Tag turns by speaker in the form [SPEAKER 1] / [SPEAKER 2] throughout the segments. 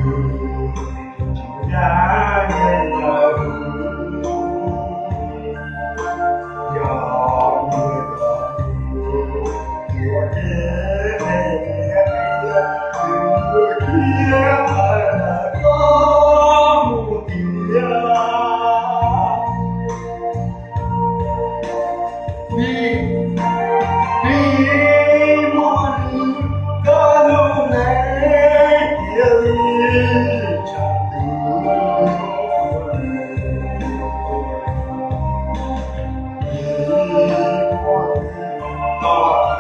[SPEAKER 1] 就让人的路，要一个路，我的天啊，多目的啊！你我的路内有一场路，大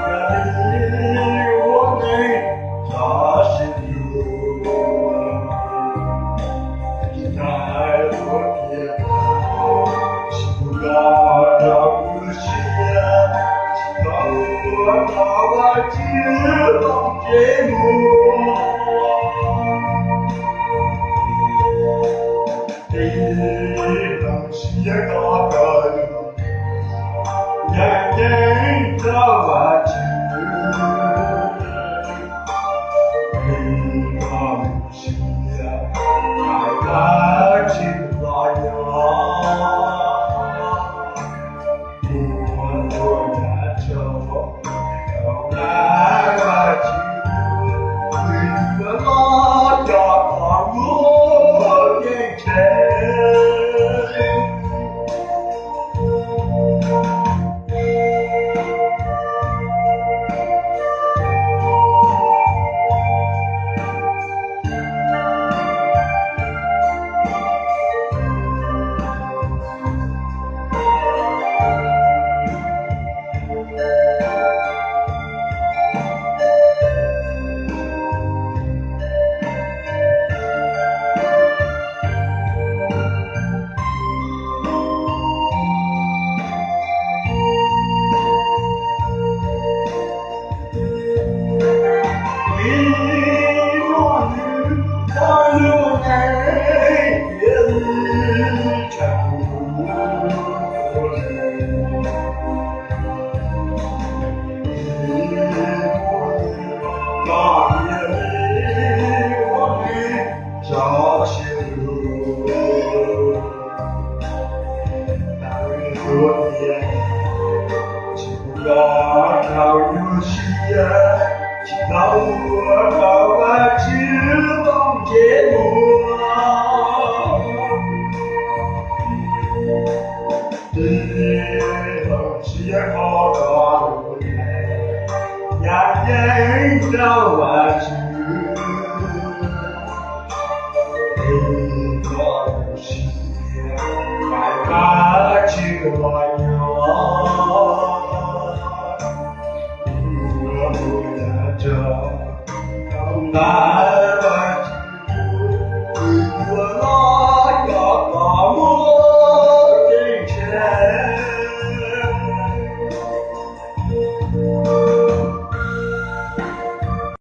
[SPEAKER 1] 愿你我能扎实路，在昨天情感让我心。我到了这方节目，你能写个人，人人都爱听，你能写爱情那样。小心路，昨天情感好游戏，情到我好爱吃房节目，这东西好到路内，让人都爱吃。去我要，我不要这等待。